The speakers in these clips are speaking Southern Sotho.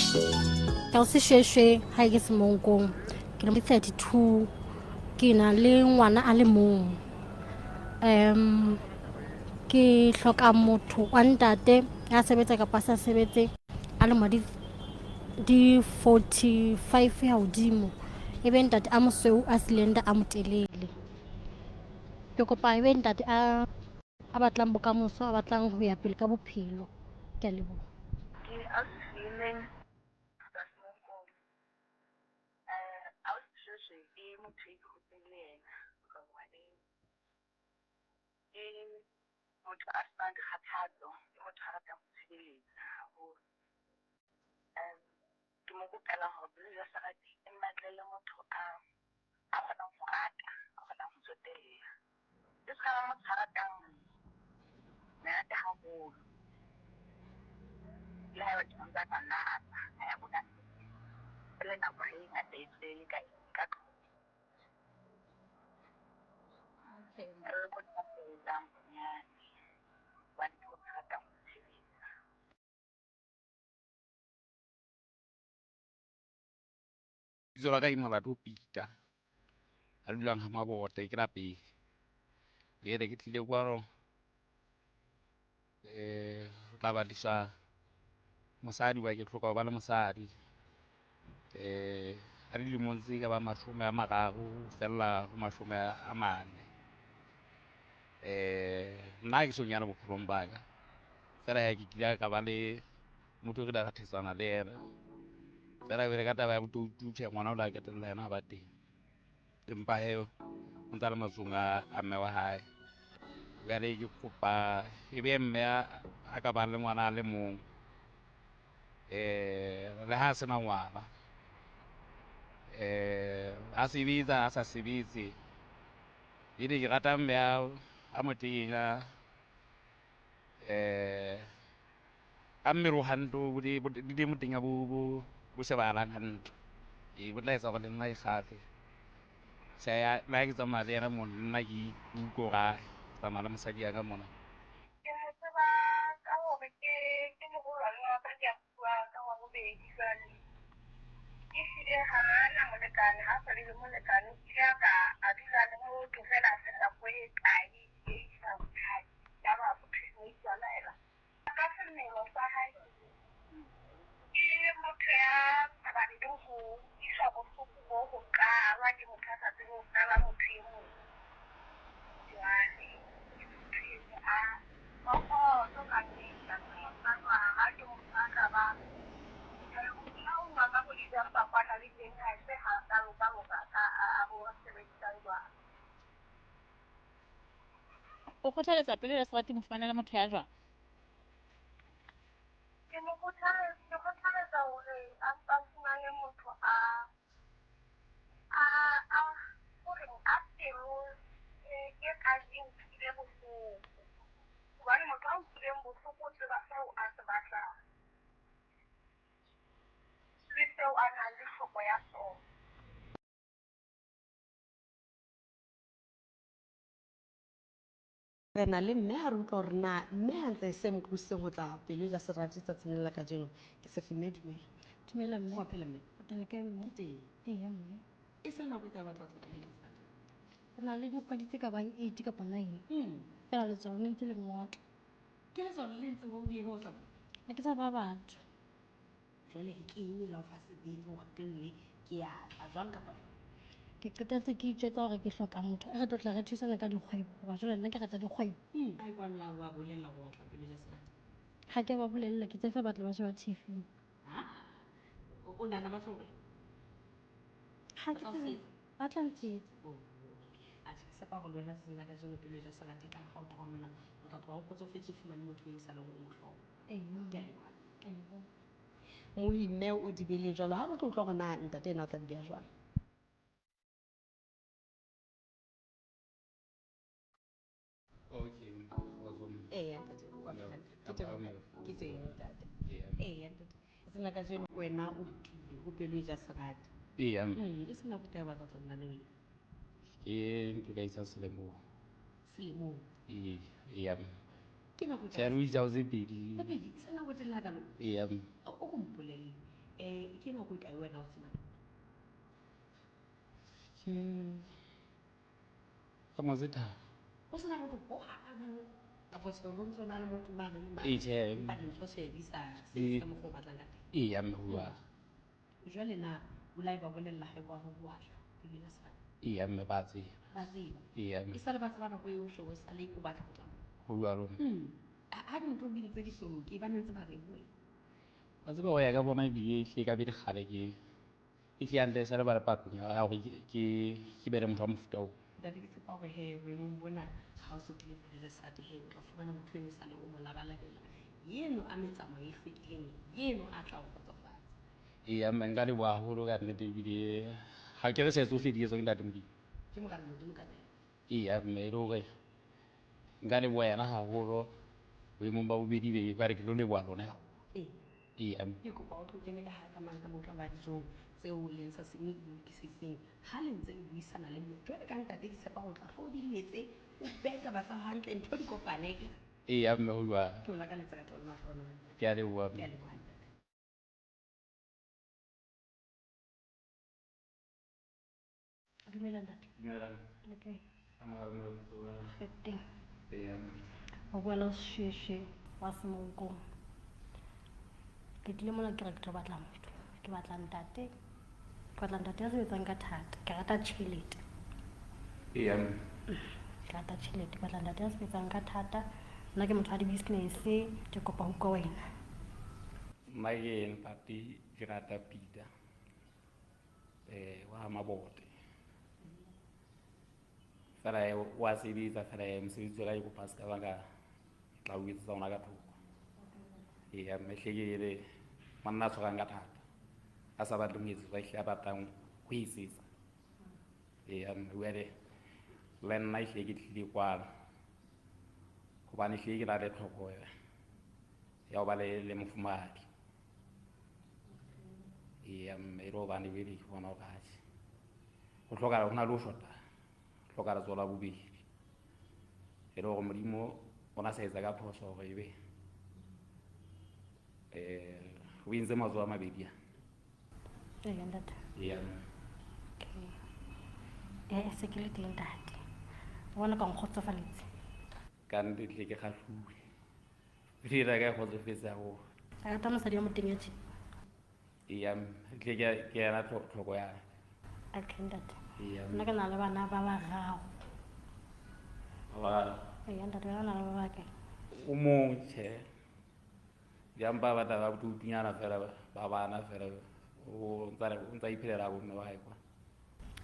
Ka se shweshwe ha ke se monkong ke le 32 ke na le ngwana a le mong ke hloka motho wa ntate ya sebetsa kapa sa sebetse a le di 45 ya hodimo ebe ntate a mosweu a silenda a motelele ke kopa ebe ntate a batlang bokamoso a batlang ho ya pele ka bophelo ke a leboha ke a feeling ke motho e khopeng le yena ka ngwaneng ke motho a sa di kgathatso ke motho a ratang ho tshireletsa haholo ke mo kopela hore pelo ya sarati e mmatlele motho a kgonang ho rata a kgonang ho tsotella ke ska ba motho a ratang merate haholo le ha batho ba ka napa ya bona le nako e ngata e tsele ka Isola ka Molato Pita a dulang ha Mabote ke lapeng ke tlile kwano tla badisa mosadi wa ke hloka ho ba le mosadi a dilemong tse ka ba 30 fella ho 40 nna ke sonyana bophelong ba ka fela ya ke kile ka ba le motho re da rathetsana le yena fela bele ka taba ya botoutu ngwana o la ketella yena ba teng empa heo o ntsa le mazung a mme wa hae jwale ke kopa ebe mme a ka bang le ngwana a le mong le ha se na ngwana a sebetsa a sa sebetse ebe ke rata mme a motenya ka mmero hantle di motenya bo shebahalang hantle bo tla etsa gore le nna e kgatle la ke tsamaya le yena mona nna ke utlwo ra tsamaya le mosadi ya ka mona ke mo tseba ka hore ke moholwane wa ka ke a bua ka wa bobedi jwale ke file hana molekane ha sa le molekane ke a dula le mo tlogela se nako e kae e sa botlhale ya ba bophelo e tswalaela ka semelo sa hae ke motho ya tshabang ho isa bohloko bo ho qala ke motho a sa tsebe ho qala motho e mong jwale ke motho a so ka nna ha ke motho a ka ba ka go dira papana le teng ha se ha ka ho sebedisang jwang o kgothaletsa pele le serati mo fumanela motho ya jwang ke mo kgothaletsa hore a fumane motho a hore a teng ke ka nkile bohloko hobane motho a nkileng bohloko o tseba seo a se batlang le seo a nang le hloko ya sona re na le mme ha re utlwa hore na mme ha ntse se mo tlositseng ho tla pele ja serati tsatsing la kajeno ke se fine dumela mme wa phela mme o tla ka mme teng eya mme e se nako e ka batla tla re na le dikgwedi tse ka bang 8 kapa 9 fela le tsona le ntse le ngotla ke le tsona le ntse bo di ho tla ha ke sa ba batho jwale ke eng la fa se di ho ke nne ke ya a jwang kapa ke qetetse ke itjwetsa hore ke hloka motho re tlo tla re thusana ka dikgwebo hoba jwale nna ke rata dikgwebo ai kwana wa bolela go tla pele ja serati ha ke ba bolella ke tse fa batla ba sheba TV o nana matlong ha ke tsebe ba tla ntsietsa a se pa go lona se nna ka jeno pele ja serati ka ga o thomela o tla tloga o kgotsofetse fumane motho e sa le go motlho mo ime o di bele jalo ha o tlo utlwa gore na ntate ena o tla di bea jwang ke teng ntate sena ka jeno wena o tlile go pelo ja serati e sena go tla batla go nna le wena ke ntho ka isa selemong eya ke nako tshela o isa o se pedi sena go tla ka eya o go mpolelle ke nako e kae wena o sena ka motse o sena motho o kapo se o ntse o na le motho mane le mane tjhe empa dintho se di sa se ka mokgwa o batlang ka teng eya mme ho bua jwale na o la e ba bolella hae kwa ho bua ke dile sa eya mme ba tseba ba tseba eya mme e sa le ba tseba nako eo o sa le o batla ho tla ho bua lona ha dintho di ntse di hloke ba ntse ba re ba tseba ho ya ka bona ebile ehlile ka bedi kgale ke ehlile hantle sa le ba le patong ya hore ke bere motho wa mofuta oo dadi ke tshepa hore he boemong bona ha o se tlile le sate he o tla fumana motho e sale o mo labalabela yeno a metsamao e hlwekileng yeno a tla o kgotsofatsa eya mme nka leboha haholo ka nnete ebile ha ke re se tsohle di etswa ke ntate Modimo ke mo ka modimo ka nna eya mme e le hore nka leboha yena haholo boemong ba bobedi be ba re ke tlo leboha lona eya mme ke kopa o tlo kene ka hara mang ka motho ba dijong tseo leng sa se lokisitseng ha le ntse le buisana le motho jwale ka ntate ke tshepa ho tla tlo di letse o beka ba tsa hantle ntho di kopane eya mme ho bua ke o lakaletsa ka tsona tsona ke a leboha ke a leboha ntate dumela ntate okay fete o bua le sheshe wa semonkong ke tlile mona ke re ke tlo batla motho ke batla ntate ya sebetsang ka thata ke rata tjhelete eya mme ke rata tjhelete ke batla ntate ya sebetsang ka thata nna ke motho wa di-business ke kopa ho ka wena nna ke ntate ke rata Peter wa Mabote fela wa sebetsa fela mosebetsi wa ka ke kopa se ka ba ka tla o etsetsa ona ka thoko eya mme hlekele manna a tshwarang ka thata a sa batle ho etsetsa ehlile a batlang ho etsetsa eya mme jwale le nna ehlile ke tlile kwano hobane ehlile ke na le tlhoko ya ho ba le mofumahadi eya mme e le hobane jwale ke bona hore atjhe ho hlokahala ho na le ho shota ho hlokahala tswela bobedi e le hore Modimo o na sa etsa ka phoso hore ebe o entse matsoho a mabedi a ntate eya se ke le teng ntate o bona ka nkgotsofaletse ka nnete tle ke kgahluwe o dira ka kgotsofetse haholo a rata mosadi wa moteng ya tjhe eya tle ke yana tlhoko ya okay ntate eya nna ke na le bana ba bararo ntate ba na le ba bakae o mong tjhe jampa ba tla ba butunyana fela ba bana fela o ntsa iphelela bomme ba hae kwa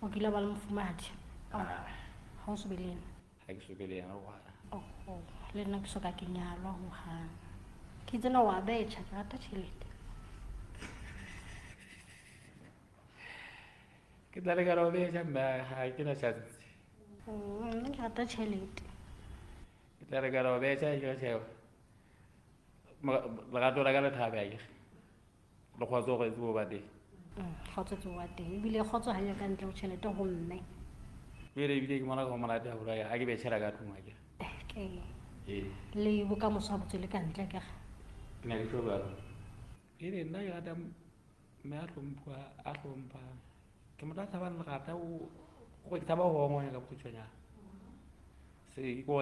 o kile ba le mofumahadi ha o so be le ena ha ke so be le yena le nna ke soka ke nyalwa hohang ke tsena wa betjha ke rata tjhelete ke tla le ka ro betjha mme ha ke na chance nna ke rata tjhelete ke tla le ka ro betjha ke tjhe lerato la ka le thabe a kere le kgotso go etsewo ba teng kgotso tse wa teng ebile kgotso ha ya ka ntle ho tjhelete ho mme jwale ebile ke mona ka monate haholo ha ke betjhela ka tlung a kere le bokamoso ha botse le ka ntle kere ke na ke tlo jalo ele nna ke rata mme a hlompha ke motho a tlhabang lerata gore ke thaba ho ngonya ka bokgutshwanyana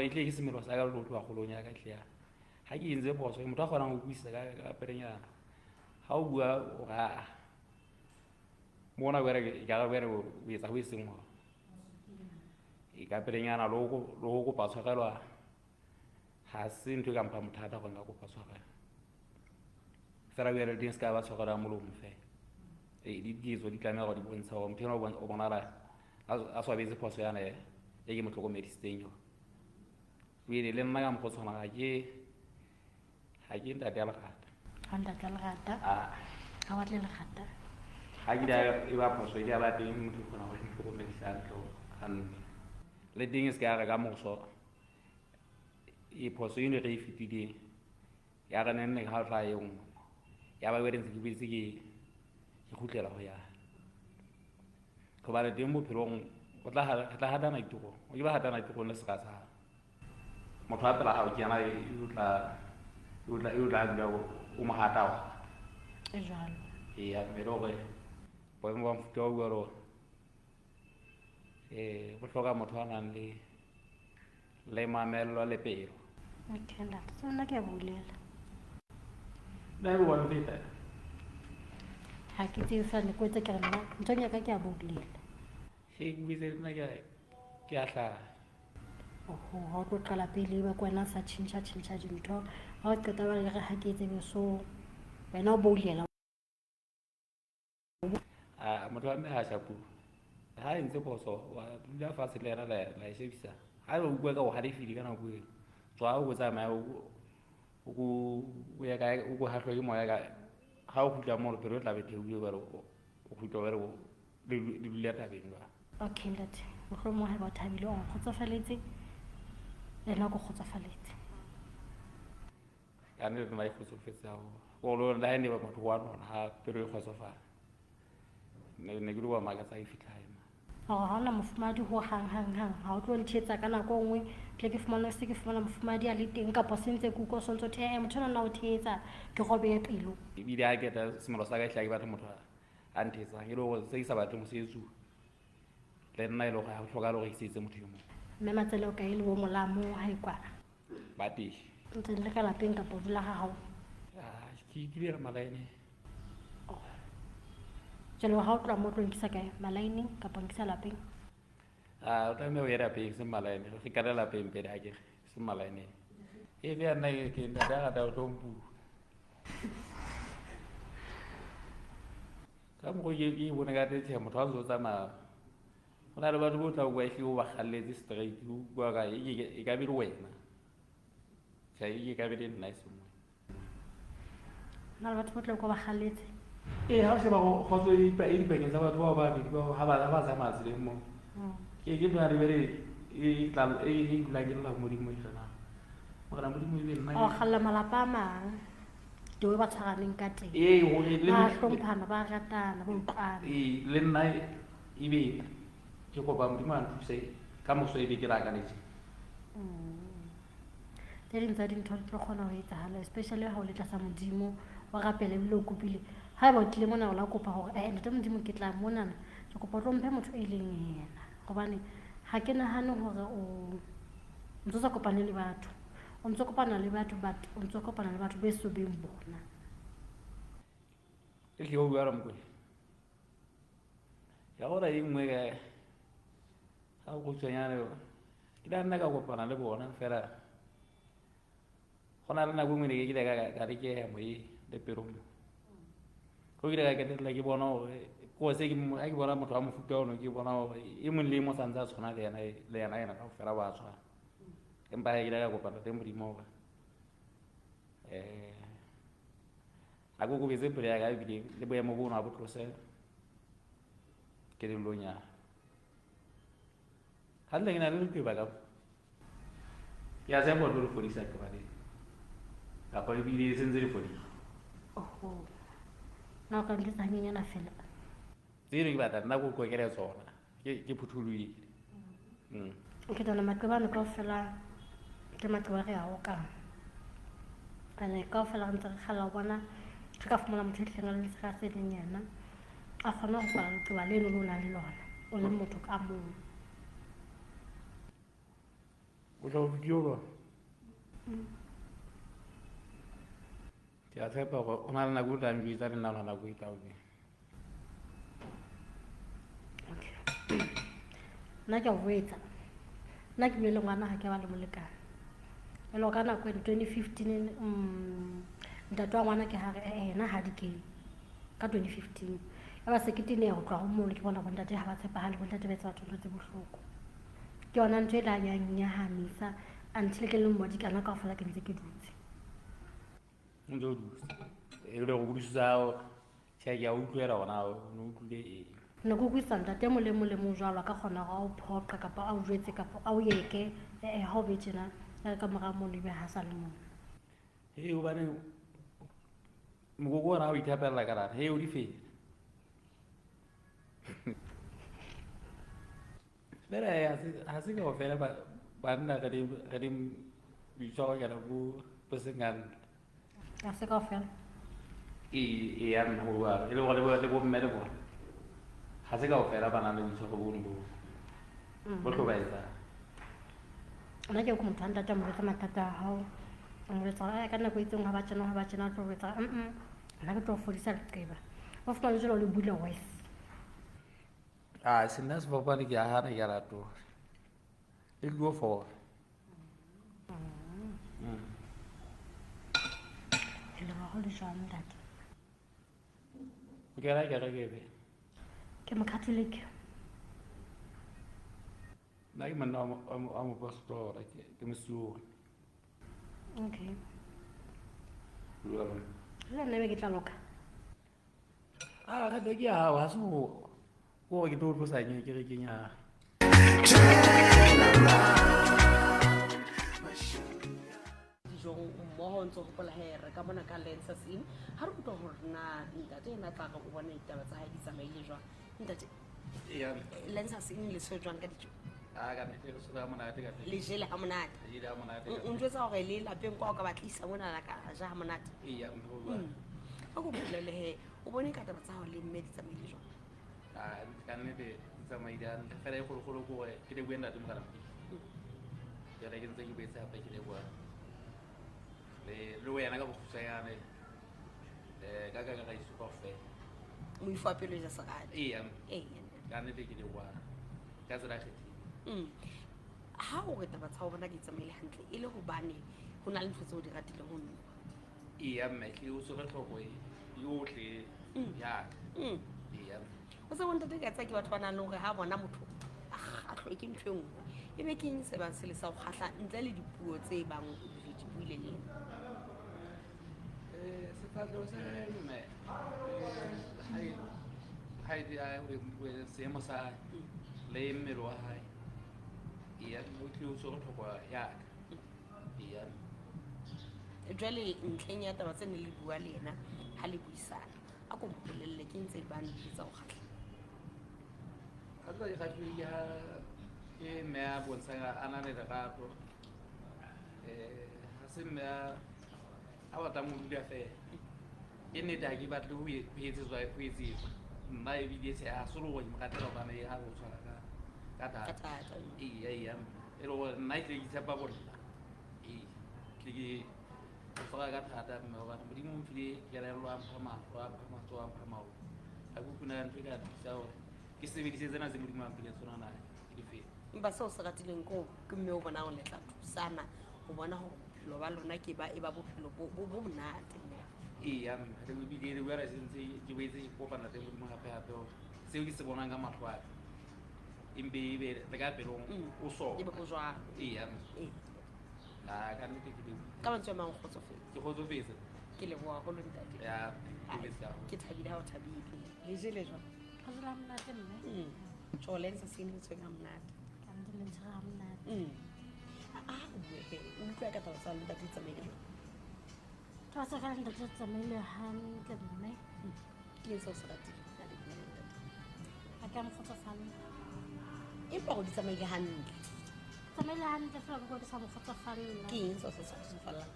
etlile ke semelo sa ka le lotho wa kgolong ya ka tlea ha ke entse phoso ke motho a kgonang ho buisa ka perenyana ha o bua o raa mona were o etsa ho e seng hore e ka perenyana le ho kopa tshwarelwa ha se ntho e ka mpha mothata gore nka kopa tshwarelwa fela were teng se ka ba tshwarelwa molomo fela ditso di tlameha gore di bontsha gore motho ena o bonala a swabetse phoso yana e ke mo tlhokomedisitseng yone pele le nna ka mokgwa o tshwanang ha ke ntate ya lerata ha ntate ya lerata ha wa tle lerata ha ke e ba phoso e ba teng motho o kgona gore tlhokomedisa hantle hantle le teng e se ka re ka moso e phoso eno e re e fetileng ya re nenne ga o tla e nngwe ya ba were ntse ke betse ke kgutlela go yana gobane teng bophelong o tla hatana ditirong o ke ba hatana ditirong le seka sa motho wa pela gao ke yana e o tla dula o mo hata wa e jalo eya mme le gore boemo ba mofuta o bua gore go hloka motho a nang le mamello le pelo okay ntate so nna ke a bolela nna go bona feta ha ke tsebe fela ne ko etsa ke re nna ntho ya ka ke a bolela ke bitse nna ke a hlaga oho ha o tlo qala pele ba kwena sa tjhentjha dintho ha o qeta ba re ha ke tsebe so wena o bolela motho wa mme ha shapu ha e ntse phoso wa dula fatshe le yena la e shebisa ha o bua ka go halefile ka nako eo tswa o go tsamaya o ya ka o go hatlwa ke moya ka ha o khutla mo pero o tla be theoile ba re o khutla ba re le dula tabeng ba okay ntate mohlomong ha ba thabile o kgotsofaletse ena go kgotsofaletse ka nne nna e kgotsofetse go lo la ne ba motho wa nona ha pero e kgotsofala ne ke wa maka tsa e fitla ha hona mofumadi ho hang ha o tlo nthetsa ka nako nngwe tle ke fumana se ke fumana mofumadi a le teng kapa sentse ku ko sontso the motho na o thetsa ke gobe pelo e bile a keta semelo sa ka hlaki batho motho a ntetsa ke lo go se isa batho mo setsu le nna ile go ga hloka le go isetse motho yo mongwe mme matsele o ka ile bo molamo ha ikwana ba teng ntse le ka lapeng kapa dula ga hao ke dira malaene jalo ha o tloa mo tlo nkisa kae malaining kapa nkisa lapeng o tlameha o ye lapeng se malaene re ka le lapeng pele a ke se malaene e le nna ke nda rata o tompu ka mo ke bona ka tse motho a zo tsama go na le batho ba tla go ehle o ba galletse straight o bua ka e ka be le wena sa e ka be le nice mo na le batho ba tla go ba galletse ha se ba go khotso e dipakeng tsa batho ba babedi ba ha ba tsamaya tseleng mo ke ba re bere e dula ke la modimo jana mogala modimo e be nna o galla malapa a mang teo ba tshwaraneng ka teng ba hlomphana ba ratana ba utlwana le nna e be ke kopa modimo a nthuse ka moso e be ke rakanetse tse ding tsa dintho di tlo kgona ho etsahala especially ha o le tlasa modimo wa rapele ebile o kopile ha eba o tlile mona o la kopa gore ntate modimo ke tla monana ke kopa o tlo mphe motho e leng yena gobane ha ke nahane gore o ntse sa kopane le batho o ntse kopana le batho o ntse kopana le batho be so beng bona ke go bua ramko ya ora e nngwe ga ha go tsenya le ke la nna ka kopana le bona fela gona le nako nngwe ne ke ka re ke mo e le pero go ile ka ketela ke bona go se ke bona motho wa mofuta ono ke bona e mong le mo santsa tshwana le yena ka fela ba tshwana empa ke ile ka kopana le modimo ba a go betse pele ya ka bile le boemo bona a botlose ke le lonya ha le ngena le ke ba ka ya se mo lo fodisa ka ba le ka pa bile se ntse le fodisa na o ka ntletsa hanyenyana fela tsere ke batla nna go kokele tsona ke phuthuluile ke tona maqebane kaofela ke maqeba re a okang ane kaofela re ntse re kgala ho bona re ka fumana motho e tlheng le sega se leng yena a kgona go kwala leqeba leno le o nang le lona o le motho ka mong o tla o diolo ke a tshepa gore o na le nako o tlang bitsa le nna nako e tlang nna ke a boetsa nna ke bile le ngwana ga ke ba le molekane e le ka nako 2015 ntate wa ngwana ke gare ena ga dikeng ka 2015 e ba seketene ya go tloa go mole ke bona bontate ga ba tshepagale bontate ba etsa batho ntho tse botlhoko ke yona ntho e la nyahamisa until ke le mmodikana ka go fela ke ntse ke dutse ntse o dutse e le go budisetsa tšha ke a utlwela gona o ne utlwile ne ko kwisa ntate mo le jalo a ka kgona go a o phoqa kapa a o jwetse kapa a o yeke ga o betjena ka morago mo lebe ga sa le mona o bane mokoko ona o ithapelela ka rana o di fela fela ga se ka go fela banna ga di boitshwaro kana bo senganta ga se ka go fela ya nna go bua e le gore le bomme le bona ga se kaofela ba nang le boitshwaro bono bo tlhobaetsang nna ke ko motho a ntate a mo retsa mathata a gago a mo retsa gore ka nako e itseng ga ba tsena a tlo retsa nna ke tlo fodisa leqeba o fumane jalo le bule wes se nna sefapane ke a gana ke a rato e tlo fora e le go le jwang ntate ke ra ke be ke mocatholic nna ke manna a mopastora ke mosione okay le nna be ke tla loka ga ke ya ga se go ke tlo tlosanye ke re ke nya dijong mmoho ntse gopola he re ka bona ka Lensas Inn ha re utlwa hore na ntate ena tla ka o bona ditaba tsa hae di tsamaile jwang ntate Lensas Inn le so jwang ka dijo ka nnete re sola monate ka le jele ha monate le da monate o ntjwetsa hore le lapeng kwa o ka batlisa mona la ka ja ha monate iya mhlolo a go bolele he o bone ka taba tsa hao le mme di tsamaile jwang ka nnete tsamaile hantle fela e kgolo ko ke le buenda teng kana ya re ke ntse ke betsa hape ke le bua le wena ka bogusanyane ka isupa fe mo ifa pelo ja sa ga iya ka nnete ke le bua ka tsela kgethi ha o re taba tsa ho bona di tsamaile hantle e le hobane ho na le ntho tseo di ratile ho nna iya mme ke o so re tlhoko yotlhe ya iya o se bontate ka tsa ke batho ba nang le hore ha bona motho a tlhoe ke ntho e nngwe e be ke eng se bang se le sa go kgahla ntle le dipuo tse bang o di buile le sefatlhego se mme haidi a seemo sa le mmele wa hae iya o tlile o se go tlhokwa yaka iya jwale ntlheng ya taba tse ne le bua le ena ha le buisana a ko mpolelle ke ntse ba ne tsa go kgahla a tla ga ya ke me a bontshang a na le lerato ga se mme a batla mo dula fela ke nnete ga ke batle go etsetswa nna ebile se a solo go mokatela bana e ga go tshwara ka data iya e le gore nna e tle ke tshepa bonna ke fora ka thata mme ba modimo mfile kelelo a mpha mahlo a mpha matsoho a mpha maoto a kupuna ntho e ka thusa gore ke sebedise tsena tse modimo a mfile tsona na ke di fela empa seo se ratileng ko ke mme o bona go letla thusana go bona gore bophelo ba lona ke ba e ba bophelo bo monate iya mme re bile re bua re sentse ke boetse ke kopana teng modimo gape seo ke se bonang ka matlho a empe ebe le ka pelong o sona e be go jwang iya ka nnete ka mantswe a mang kgotsofetse ke kgotsofetse ke leboha golo ntate ya ke thabile ha o thabile le jele jwang ga jela monate mme jo Lensas Inn le tshweng ha monate ka ntse le ntshega ga monate o utlwa ka taba tsa ntate di tsamaile jwang taba tsa ka ntate tsamaile hantle mme ke eng seo se ratile ka le bua le ntate ga ke a mokgotsofale empa go di tsamaile hantle tsamaile hantle fela ko ke sa mokgotsofalela ke eng seo se sa kgotsofalang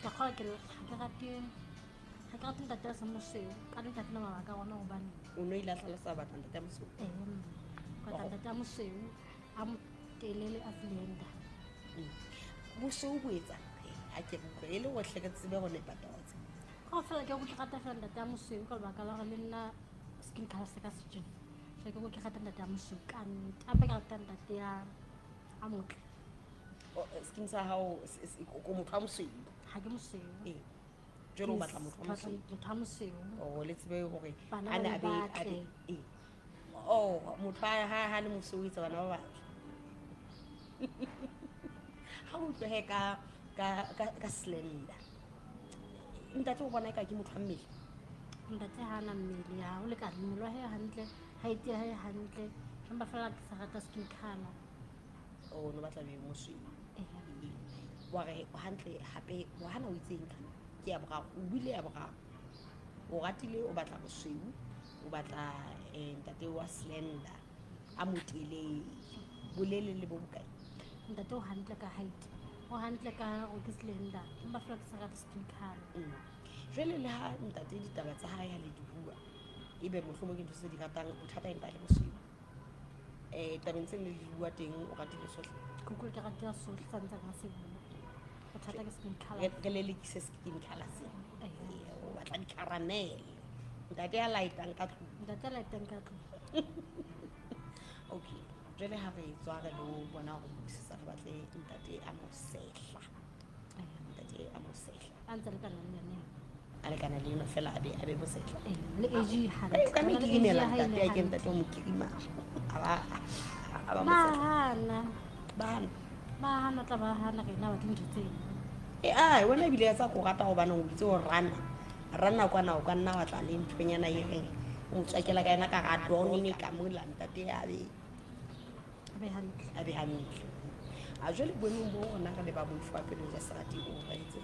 ke kgola ke ga ke rate ntate a se moseo ka ntate le mabaka ona gobane o no ile a tlhalosa batla ntate a moseo kgotla ntate a moseo a motelele a slenda boseo bo etsang a ke bokwe e le gotlhe ke tsebe go nepa taba tse kao fela ke go ke rata fela ntate a moseo ka lebaka la gore le nna skin color se ka sejeng so ke go ke rata ntate a moseo ka nnete ape ke rata ntate a motle skin sa gago ko motho a mosweu ga ke moseo jalo o batla motho a moseo le tsebe gore Bana a ne ba a batle. be motho ha le mosweu o etsa bana ba batle ga o utlwe he ka slender ntate o bona e ka ke motho a mmele ntate ga ana mmele ya o le ka mmele wa he hantle ga ite ha e hantle empa fela ke sa rata skin color no batla be mosweu wa re hantle hape wa hana o itseng ke ya boraro o buile ya boraro o ratile o batla bosweu o batla ntate wa slender a motelele bolele le bo bokae ntate o hantle ka height o hantle ka o ke slender empa fela ke sa rate skin colour. Jwale le ha ntate ditaba tsa hae ha le di bua ebe mohlomong ke ntho tse di ratang bothata e ntate bosiu tabeng tse le di bua teng o ratile sohle Kuku ke ratela sohle sa ntse ka se bua bothata ke skin colour. re lelekise skin colours o batla di-caramel ntate a lightang ka tlung Ntate a lightang ka tlung. okay jwale ha re tswa re lo bona go buisisa re batle ntate a mo sehla ntate a mo sehla A ntse le ka nang le yone. a lekana le eno fela a be mo sehla Le age ka me hantle. ke imela ntate a ke ntate o mo kirima a ba mo sehla Bahana bana tla ba hana rena ba tleng tseng. ai wena ebile ya tsa go rata go bana o itse o rana kwana o ka nna wa tla le nthonyana e reng o tswakela ka ena ka ga donne ka mola ntate a Be hantle. be hantle a jwale boemong bo gona re le ba boifu wa pelo ja serati o ga itse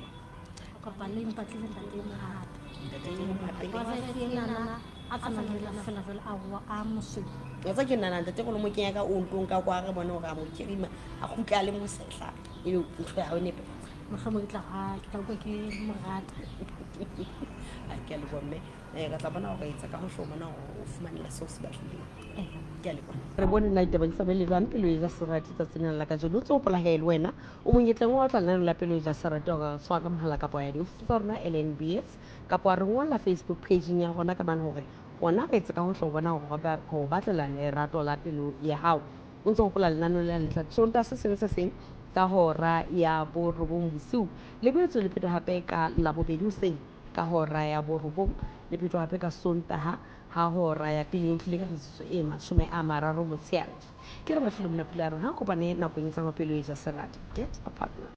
Kopa le mpatlile ntate mo hata. ntate mo mapele Ba sa tsena a tsamaya le fela fela a moswe. wa tsa ke nana ntate go le mo kenya ka ontong ka kwa re bone gore a mo kirima a gutla le mo sehla e be ntho ya o nepe Mohlomong ke tla utlwa ke mo rata. a ke a le bomme ka tla bona gore etsa ka go shomana gore o fumanela seo se batlileng ke a le bona re bone nna ditaba di sa belelwane pelo e ja serati tsatsenyana la ka jalo o tse gopola ga e le wena o monyetleng o batla lena la pelo e ja serati o ka tswa ka mohala kapa ya diofisi tsa rona LNBS kapa wa re ngolla Facebook pageng ya rona ka bane gore gona re etse ka gotlhe go bona go batlela lerato la pelo ya gago o ntse gopola lenano le la letla sonta se sengwe se seng ka hora ya borobong bosiu le boetse le phetho gape ka labobedi hoseng ka hora ya borobong le phetho gape ka sontaga ha hora ya pele o tlile ka metsotso e 30 motsheare ke re batlile mona pula re ha kopane nakong e tsa mapelo e ja serati get a partner.